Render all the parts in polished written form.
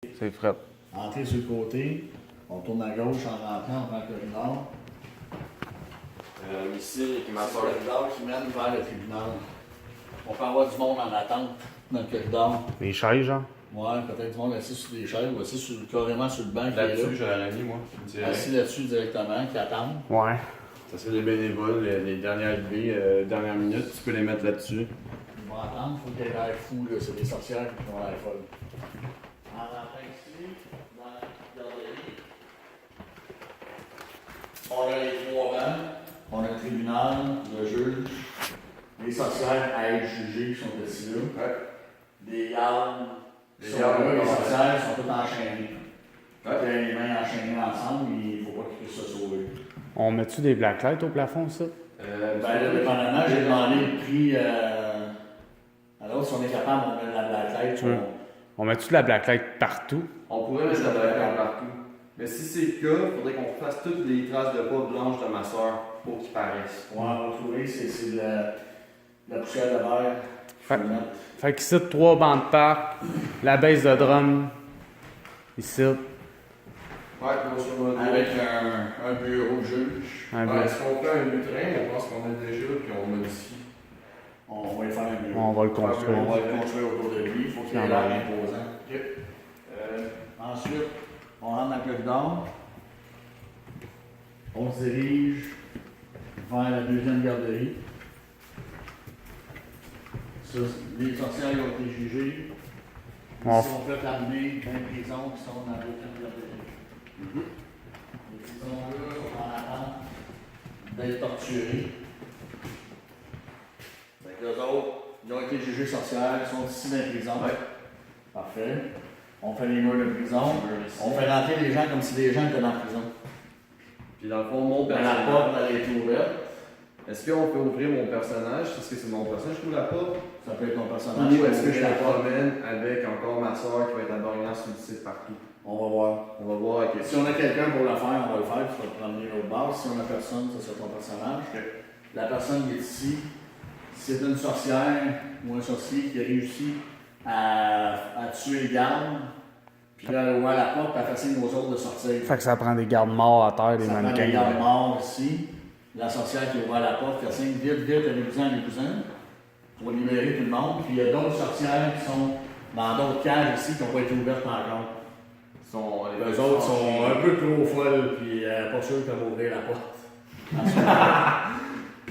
C'est frais. Entrer sur le côté, on tourne à gauche en rentrant, on prend le corridor. Ici, qui m'a C'est le corridor qui mène vers le tribunal. On peut avoir du monde en attente dans le corridor. Les chaises, genre. Ouais, peut-être du monde assis sur des chaises ou assis carrément sur le banc qui est là-dessus, là. j'aurais mis, moi. Assis là-dessus directement, qui attendent. Ouais. Ça, c'est les bénévoles, les dernières arrivées, dernières minutes, tu peux les mettre là-dessus. Ils vont attendre, il faut qu'il y ait l'air fou, là. C'est des sorcières qui vont l'air folles. En rentrant ici, dans la garderie, on a les trois bancs, on a le tribunal, le juge, les sorcières à être jugées qui sont assis là. Ouais. Des gardes, Les sont gardes, là, les ouais. sorcières sont toutes enchaînées. Ouais. Les mains enchaînées ensemble, il ne faut pas qu'ils puissent se sauver. On met-tu des blacklights au plafond, ça? Ben là, dépendamment, j'ai demandé le prix alors si on est capable, on met de la blacklight. On met-tu de la blacklight partout? On pourrait mettre la blague partout. Mais si c'est le cas, il faudrait qu'on fasse toutes les traces de pas blanches de ma soeur pour qu'ils paraissent. Ouais, on va trouver, c'est la poussière de verre. Fait, fait qu'ici, 3 bancs de parc, la base de drum, ici, Ouais, grosso modo. Avec un bureau de juge. un Ouais, bureau. est-ce qu'on fait un lutrin? Je pense qu'on a déjà, puis on modifie. On va y faire un bureau. On va le On construire. va le construire autour de lui. Il faut qu'il ait l'air imposant. Ensuite, on rentre dans le corridor. On se dirige vers la deuxième garderie. Ça, les sorcières ont été jugées. Ils On- sont fait amener dans les prisons qui sont dans la deuxième garderie. Les prisons-là sont en attente d'être torturés. Fait que les autres, ils ont été jugés sorcières, ils sont ici dans les prisons. Ouais. Parfait. On fait les murs de prison. On fait rentrer les gens comme si les gens étaient dans la prison. Puis dans le fond, mon La porte, personnage. elle est ouverte. Est-ce qu'on peut ouvrir mon personnage? Est-ce que c'est mon personnage qui ouvre la porte? Ça peut être ton personnage. Ou est-ce que je la la porte. promène avec encore ma soeur qui va être à Borignan suicide partout? On va voir. On va voir avec Si on a quelqu'un pour le faire, on va le faire, tu vas te promener l'autre bord. Si on a personne, ça sera ton personnage. La personne qui est ici, c'est une sorcière ou un sorcier qui a réussi à tuer les gardes. Puis là, elle ouvre la porte, puis elle fait signe aux autres de sortir. Fait que ça prend des gardes morts à terre, des Ça prend des mannequins. gardes morts ici. La sorcière qui ouvre la porte, fait signe vite, vite, allez-vous-en, pour libérer tout le monde. Puis il y a d'autres sorcières qui sont dans d'autres cages ici qui n'ont pas été ouvertes encore. Eux autres sont un peu trop folles, puis pas sûrs qu'elles vont ouvrir la porte.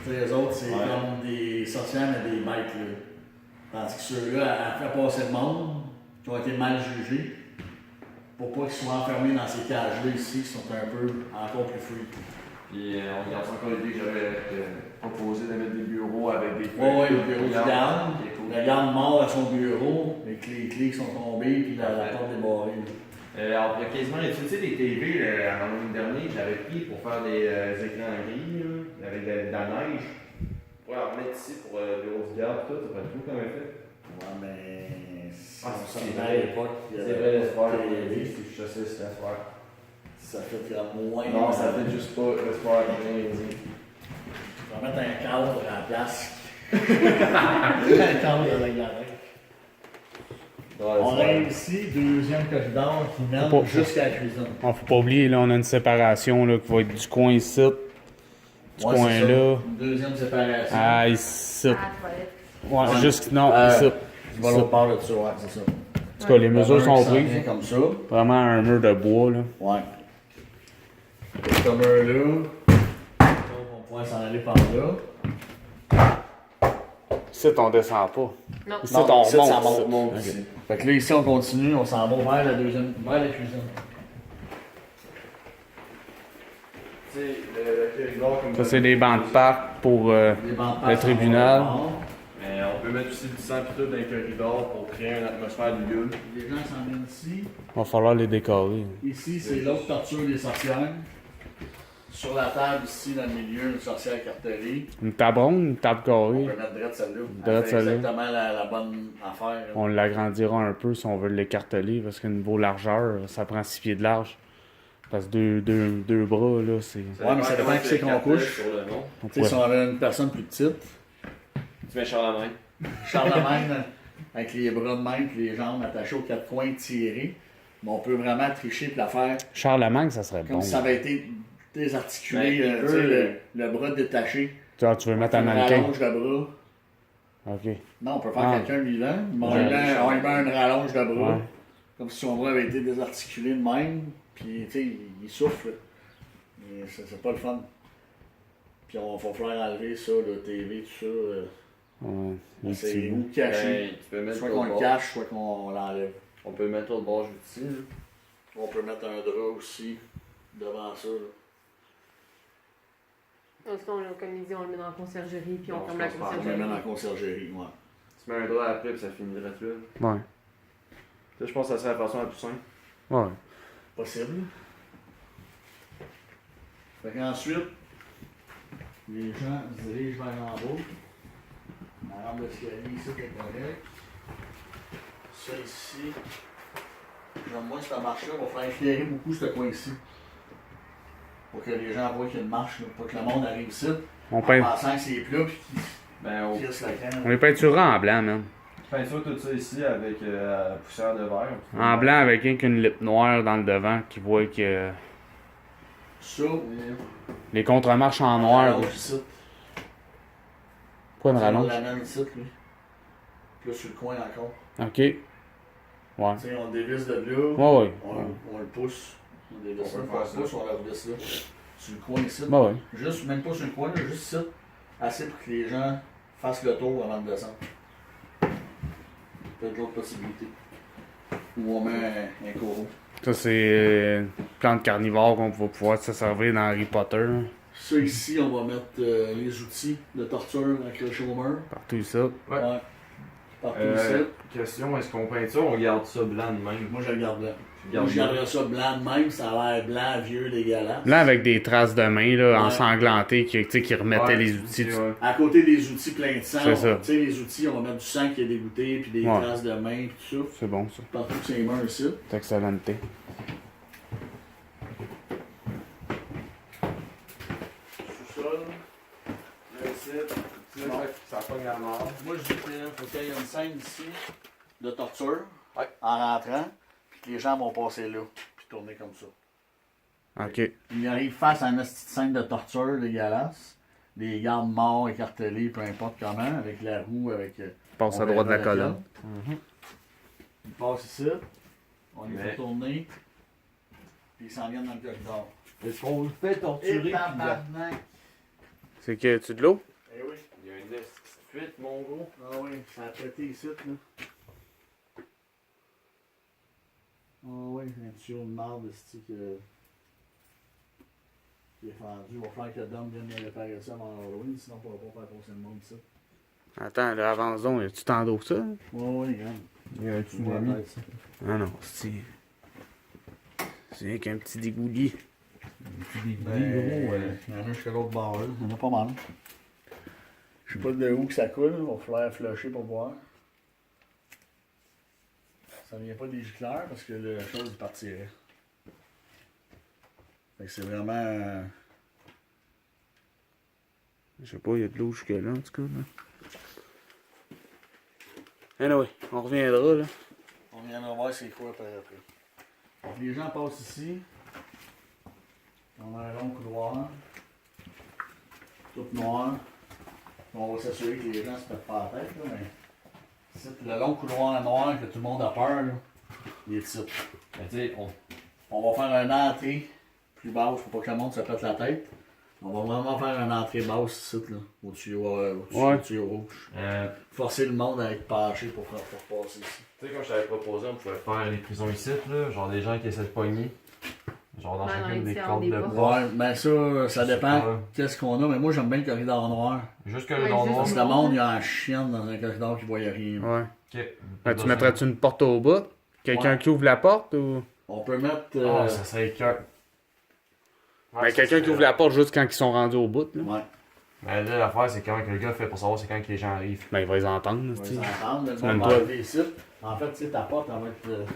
Tu sais, les autres, c'est comme des sorcières, mais des bêtes, là. Tandis que ceux-là, elles fait passer le monde, qui ont été mal jugés, pour pas qu'ils soient enfermés dans ces cages-là ici, qui sont un peu encore plus free. Puis on regarde encore l'idée que j'avais proposé de mettre des bureaux avec des Ouais, le bureau du garde. Qui est cool. Le garde mort à son bureau, avec les clés qui sont tombées, puis la porte débarrée. là. Alors, il y a quasiment utilisé des TV à Halloween dernier, je l'avais pris pour faire des écrans gris, là, avec de la neige. Pour en remettre ici pour le bureau du garde, tout, ça va être cool comme effet. Ouais, mais. Ah, ça c'est à vrai. l'époque. il y C'est avait vrai, pas l'espoir de de télé. TV, c'est juste ça, c'est l'espoir. Ça fait qu'il y a moins. Non, ça fait juste pas l'espoir de rien dire. On va mettre un cadre à la place. Un cadre de la garage. On arrive ici, deuxième corridor qui mène Faut pas- jusqu'à la cuisine. On faut pas oublier, là, on a une séparation là, qui va être du coin ici, du Ouais, coin c'est ça. là, Une deuxième séparation. à ici. Ah, Ouais, Ouais. juste, non, ici. Tu vas l'autre part de ça, ouais, c'est ça. En tout cas, les mesures sont Un qui s'en prises. vient comme ça. Vraiment un mur de bois, là. Ouais. Et ce mur-là, on va pouvoir s'en aller par là. Ici, on descend pas. Non. Ici, Non, on ici, monte. ça ici. monte Ok. ici. Fait que là, ici, on continue, on s'en va vers la cuisine. Tu sais, le corridor comme Ça, c'est des bancs de parc pour Les bancs de le passe tribunal. sont morts. Mais on peut mettre aussi du sang pis tout dans les corridors pour créer une atmosphère de lieu. Les gens s'en viennent ici. Va falloir les décorer. Ici, c'est l'autre torture des sorcières. Sur la table, ici, dans le milieu, une sorcière cartelée. Une table ronde, une table On carrée. peut mettre direct celle-là. Direct Elle fait celle-là. exactement la bonne affaire. là. On l'agrandira un peu si on veut l'écarteler, parce que niveau largeur, ça prend 6 pieds de large. Parce que deux bras, là, c'est... Ouais, mais ça dépend qui c'est qu'on couche. Sur le nom. on Tu sais, pourrait- si on avait une personne plus petite, Tu mets Charlemagne. Charlemagne, avec les bras de même et les jambes attachées aux quatre coins tirés, Mais on peut vraiment tricher et la faire Charlemagne, ça serait comme bon. si ça avait été désarticulé, Ben, tu sais, le bras détaché. Tu veux mettre un On mannequin. rallonge le bras. Ok. Non, on peut faire Ah. quelqu'un vivant, mais Ouais. on lui met une rallonge de bras. Ouais. Comme si son bras avait été désarticulé de même. Puis, tu sais, il souffle. Mais c'est pas le fun. Puis, on va falloir enlever ça, le TV, tout ça. Ouais. Les C'est petits- ou caché. Ben, tu peux mettre Soit l'autre qu'on le bord. cache, soit qu'on l'enlève. On peut mettre l'autre bord juste ici. Là. On peut mettre un drap aussi devant ça. Là. Sinon, comme il dit, on le met dans la conciergerie, puis on Non, ferme je la pense pas. On le conciergerie. met dans la conciergerie, ouais. Tu mets un drap après puis ça finit direct là. Ouais. Ça, je pense que ça serait la façon la plus simple. Ouais. Possible. Fait qu'ensuite, les gens se dirigent vers en bas. La rampe d'escalier ici, c'est correct. Ça ici. J'aime moins cette marche-là, on va faire éclairer beaucoup ce coin-ci. Pour que les gens voient qu'il y a une marche, là, pour que le monde arrive ici. On En peint. pensant que c'est plat puis Ben, qu'ils crissent la canne. On les peinturera en blanc, man. peinture tout ça ici avec la poussière de verre. En blanc avec une lip noire dans le devant qui voit que Ça, les contre-marches en noir. rallonge ici. Pourquoi une On rallonge? l'amène ici, lui. Puis là, sur le coin encore. Ok. Ouais. Tu sais, on le dévisse de là. Ouais, ouais. On le pousse. On dévisse On là, peut on faire ça. le pousse, on le redesse là. Sur le coin ici. Ouais, ouais. Juste, même pas sur le coin, là, juste ici. Assez pour que les gens fassent le tour avant de descendre. Peut-être l'autre possibilité. Ou on met un coraux. Ça, c'est plante carnivore qu'on va pouvoir se servir dans Harry Potter. Là. Ça ici, on va mettre les outils de torture avec le chômeur. Partout ça. Ouais. Partout ici. Question, est-ce qu'on peint ça ou on garde ça blanc de même? Moi, je le garde blanc. Tu Moi, gardes je garderais ça blanc de même, ça a l'air blanc, vieux, dégueulasse. Là, avec des traces de main là, Ouais. ensanglantées qui, tu sais, qui remettaient Ouais, les outils. ouais. À côté des outils pleins de sang, C'est ça. tu sais, les outils, on va mettre du sang qui est dégoûté, puis des Ouais. traces de main, puis tout ça. C'est bon, ça. Partout ses mains ici. C'est excellent. Sous-sol. Là, ici. Non. Ça pogne à mort. Moi, je dis qu'il faut qu'il y ait une scène ici de torture Ouais. en rentrant, puis que les gens vont passer là, puis tourner comme ça. Ok. Il arrive face à une petite scène de torture dégueulasse. Des gardes morts, écartelés, peu importe comment, avec la roue, avec. Passe on à droite de la verra colonne. laquelle. Il passe ici, on les fait Mais- tourner, puis ils s'en viennent dans le corridor. Est-ce qu'on le fait torturer? Et puis la- tabarnak! C'est que tu de l'eau? Eh oui, Il y a une fuite, mon gros. ah oui, ça a pété ici, là. Ah oui, un tuyau de marde, c'est qui est fendu. Il va falloir que Dom vienne me réparer ça avant Halloween, sinon on ne pourra pas faire passer le monde ici. Attends, là, avance donc. Tu t'en d'eau ça? Oui, regarde. Il y a un Tu vois la tête, ça. Ah non, c'est. C'est rien qu'un petit dégouli. Ben, il y en a jusqu'à l'autre bord, là. Il y en a pas mal. Je sais pas de où que ça coule, il va falloir flusher pour voir. Ça vient pas des gicleurs parce que la chose partirait. Fait que c'est vraiment. Je sais pas, il y a de l'eau jusque-là, en tout cas. Là. Anyway, on reviendra, là. On viendra voir c'est quoi par après. Donc, les gens passent ici. On a un long couloir. Tout noir. On va s'assurer que les gens se pètent pas la tête, là, mais. C'est le long couloir noir que tout le monde a peur, là. Il est ici. Mais tu sais, On va faire une entrée plus basse pour pas que le monde se pète la tête. On va vraiment faire une entrée basse ici, là, au tuyau, Ouais. au tuyau rouge. Forcer le monde à être penché pour passer ici. tu sais, comme je t'avais proposé, on pouvait faire les prisons ici, là. Genre des gens qui essaient de pogner. Genre dans Ouais, dans chacune les des différents cordes de déports. bois. Ouais, ben ça dépend Ouais. qu'est-ce qu'on a, mais moi j'aime bien le corridor noir. Juste que Ouais, le dans juste noir. Parce que le monde, il y a un chien dans un corridor qui voyait rien. Ouais. Ok. Ben, tu mettrais-tu une porte au bout? Quelqu'un Ouais. qui ouvre la porte ou. On peut mettre. Ah, ça serait cœur. Ben, quelqu'un qui ouvre la porte juste quand ils sont rendus au bout, là. Ouais, Mais là, l'affaire, c'est quand que le gars fait pour savoir c'est quand que les gens arrivent. Ben, il va les entendre, là, on va c'est-tu. les entendre. Le Tu mets une monde va toile. arriver ici. En fait, tu sais, ta porte, elle va être,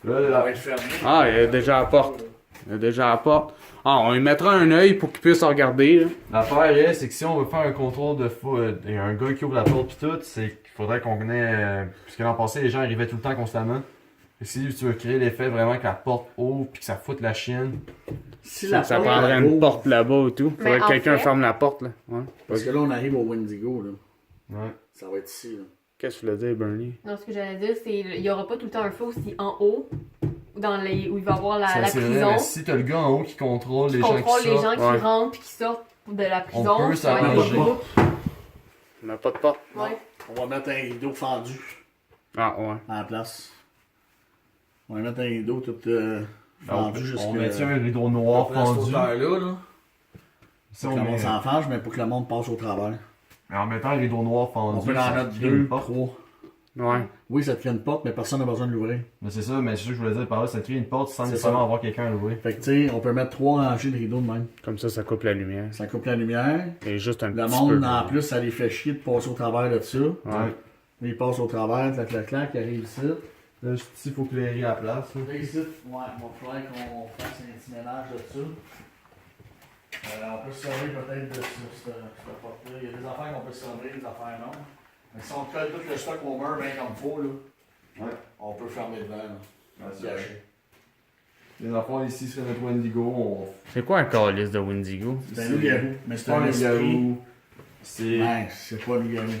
Là, elle va être fermée. Ah, il y a déjà la porte. Il y a déjà la porte. Ah, on lui mettra un œil pour qu'il puisse regarder, là. l'affaire est, c'est que si on veut faire un contrôle de fou, il y a un gars qui ouvre la porte pis tout, c'est qu'il faudrait qu'on ait. Puisque l'an passé, les gens arrivaient tout le temps constamment. Et si tu veux créer l'effet vraiment que la porte ouvre puis que ça foute la chienne. Si la Ça porte prendrait une ouvre- porte là-bas et tout. Faudrait Mais que en quelqu'un fait- ferme la porte, là. Ouais. Parce que là, on arrive au Wendigo, là. Ouais. Ça va être ici, là. Qu'est-ce que tu voulais dire, Bernie? Non, ce que j'allais dire, c'est il y aura pas tout le temps un feu aussi en haut, où il va y avoir la C'est vrai, prison, mais si t'as le gars en haut qui contrôle qui les gens contrôle qui les sortent. gens qui Ouais. rentrent puis qui sortent de la prison. peut ça va être s'arranger. des groupes. On n'a pas de porte. Ouais. On va mettre un rideau fendu Ah, ouais. à la place. On va mettre un rideau tout fendu jusqu'à... On met un rideau noir fendu. là, là. Si Pour on que le monde met- s'en fâche, mais pour que le monde passe au travers. Mais en mettant un rideau noir fendu, On peut en ça mettre crée 2, une porte. 3. Ouais. Oui, ça te crée une porte, mais personne n'a besoin de l'ouvrir. Mais c'est ça, mais c'est ça que je voulais dire par là, ça crée une porte sans C'est nécessairement ça. avoir quelqu'un à l'ouvrir. Fait que, tu sais, on peut mettre 3 rangées de rideaux de même. Comme ça coupe la lumière. Ça coupe la lumière. Et juste un Le petit monde, peu. en plus, ça les fait chier de passer au travers de ça. Ouais. Ouais. Ils passent au travers, clac, clac, clac, ils arrivent ici. Là, il faut clairer à la place. Là. Là, ici, ouais, il va falloir qu'on fasse un petit ménage de ça. On peut se servir peut-être de cette porte-là. Il y a des affaires qu'on peut se servir, des affaires non. Mais si on colle tout le stock au mur bien comme il faut, là, Ouais. on peut fermer le verre. Ouais, c'est vrai. Caché. Les enfants ici seraient notre Wendigo. On... C'est quoi un calice de Wendigo? C'est un loup-garou, mais c'est pas un un esprit. loup-garou. C'est. Ouais, c'est pas un loup-garou.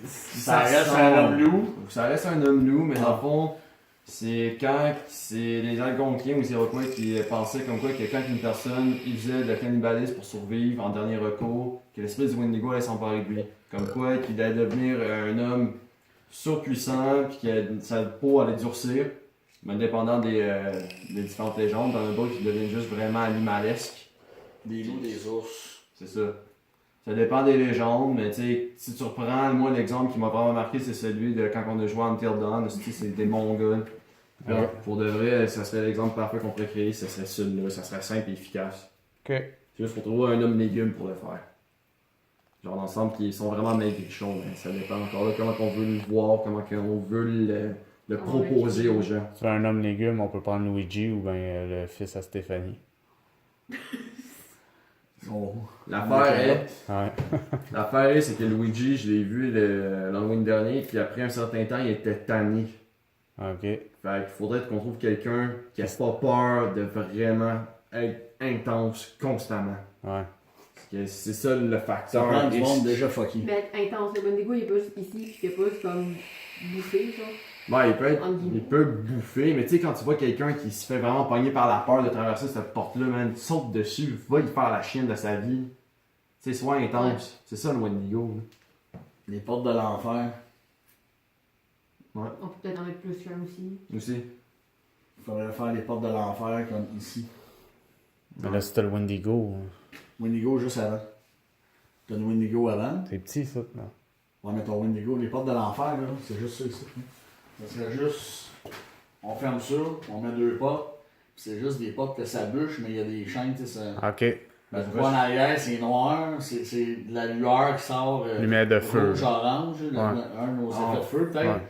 Ça reste ressemble. un homme-loup. Ça reste un homme-loup, mais dans Ah. le fond, c'est quand c'est les Algonquiens ou les Iroquois qui pensaient comme quoi que quand une personne il faisait de cannibalisme pour survivre en dernier recours, que l'esprit du Wendigo allait s'emparer de lui. Comme quoi qu'il allait devenir un homme surpuissant, puis que sa peau allait durcir, mais dépendant des différentes légendes. Dans le d'autres qui deviennent juste vraiment animalesques. Des loups, des ours. C'est ça. Ça dépend des légendes, mais tu sais, si tu reprends, moi l'exemple qui m'a vraiment marqué, c'est celui de quand on a joué à Until Dawn, c'est des Mongols. Ouais. Pour de vrai, ça serait l'exemple parfait qu'on pourrait créer, ce serait celui-là, ça serait simple et efficace. Ok. C'est juste pour trouver un homme légume pour le faire. Genre d'ensemble qui sont vraiment maigrichons, mais ça dépend encore là comment on veut le voir, comment on veut le proposer aux gens. C'est un homme légume, on peut prendre Luigi ou bien le fils à Stéphanie. Oh. L'affaire est, c'est que Luigi, je l'ai vu l'Halloween dernier, puis après un certain temps, il était tanné. Ok. Fait qu'il faudrait qu'on trouve quelqu'un qui a pas peur de vraiment être intense constamment. Ouais. Parce que c'est ça le Ça facteur. prend du monde risque. déjà fucky. Mais être intense, le Wendigo, il est pas juste ici, puis il est pas juste comme bouffé, genre. Ouais, Entre guillemets. il peut bouffer, mais tu sais, quand tu vois quelqu'un qui se fait vraiment pogner par la peur de traverser cette porte-là, man, saute dessus, va y faire la chienne de sa vie. Tu sais, sois intense. C'est ça le Wendigo. Les portes de l'enfer. On peut peut-être en mettre plus qu'un aussi. Aussi. Il faudrait faire les portes de l'enfer comme ici. Mais là, c'était le Wendigo. Wendigo juste avant. T'as le Wendigo avant. C'est petit, ça. Là. Ouais, mais ton Wendigo, les portes de l'enfer, là, c'est juste ça ici. Ça serait juste. On ferme ça, on met 2 portes. Puis c'est juste des portes que ça bûche, mais il y a des chaînes, tu sais. Ça... Ok. Ben, tu vois en arrière, c'est noir, c'est de la lueur qui sort. Lumière de feu. Rouge-orange, Ouais. un de nos effets de feu, peut-être. Ouais.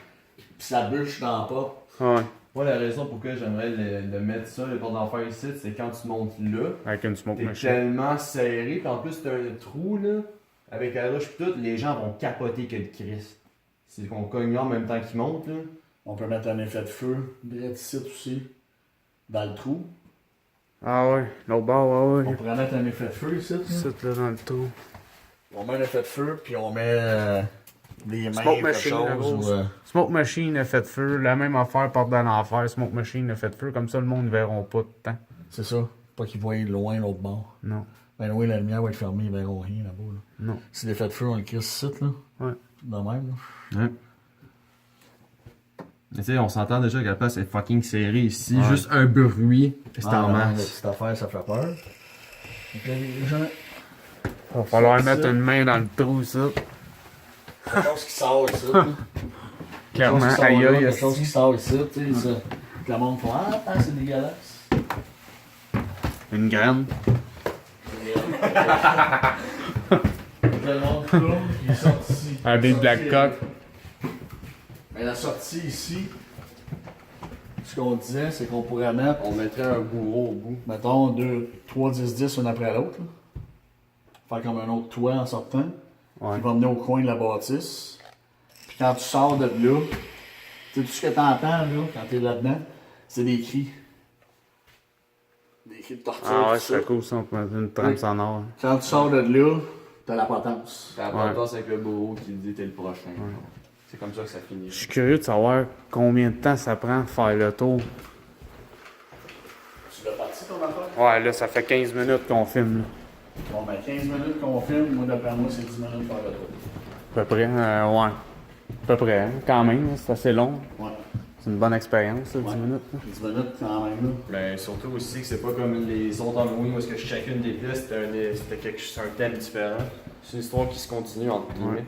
Puis ça bûche dans la porte. Ouais. Moi, la raison pour laquelle j'aimerais le mettre ça, les portes d'enfer ici, c'est quand tu montes là, Avec une smoke t'es machine. tellement serré, puis en plus t'as un trou là, avec la roche pis tout, les gens vont capoter que le Christ. C'est qu'on cogne là en même temps qu'ils montent là. On peut mettre un effet de feu, direct ici aussi, dans le trou. Ah ouais. L'autre bord, ouais, On ouais. pourrait mettre un effet de feu ici. là. C'est là dans le trou. On met un effet de feu, puis on met des mains, Smoke quelque machine, la chose. grosse. Ou, Smoke machine, effet de feu. La même affaire, porte dans l'enfer. Smoke machine, effet de feu. Comme ça, le monde ne verront pas tout le temps. c'est ça. Pas qu'ils voient loin l'autre bord. Non. Ben oui, la lumière va être fermée, ils verront rien là-bas. Là. Non. Si l'effet de feu, on le crisse ici, là. Ouais. De même, là. Ouais. Mais tu sais, on s'entend déjà que la place est fucking serrée ici. Ouais. Juste un bruit, c'est en non, masse. La petite affaire, ça fait peur. Donc là, les gens, Il va falloir Ça. mettre une main dans le trou, ça. quelque chose qui sort ici. là. Clairement, Quelque chose qui sort aïe là, aïe, quelque chose esti. qui sort ici, tu sais. ça. Que le monde fait ah, c'est dégueulasse. Une graine. Le monde tourne, il sort ici. Un Big Black Cock. Mais la sortie ici, ce qu'on disait, c'est qu'on pourrait mettre, On mettrait un bourreau au bout. mettons, 3 10-10 un après l'autre. là. Faire comme un autre toit en sortant. Ouais. Qui va mener au coin de la bâtisse. Puis quand tu sors de là, tu sais, tout ce que tu entends là, quand tu es là-dedans, C'est des cris. Des cris de torture. Ah ouais, tout ça. c'est cool ça, on peut mettre une trame Oui. sonore. Quand tu sors de là, t'as la potence. T'as la potence avec le bourreau qui dit t'es le prochain. C'est comme ça que ça finit. Je suis curieux de savoir combien de temps ça prend de faire le tour. Tu l'as parti ton affaire? Ouais, là, ça fait 15 minutes qu'on filme, là. Bon, ben 15 minutes qu'on filme, moi d'après moi, c'est 10 minutes faire le tour. À peu près, ouais. À peu près, hein, quand même, c'est assez long. Ouais. C'est une bonne expérience, ça, 10 Ouais. minutes. Là. 10 minutes quand même là. Ben, surtout aussi que c'est pas comme les autres Halloween où est-ce que chacune des pièces c'était un thème différent. C'est une histoire qui se continue entre guillemets. Ouais.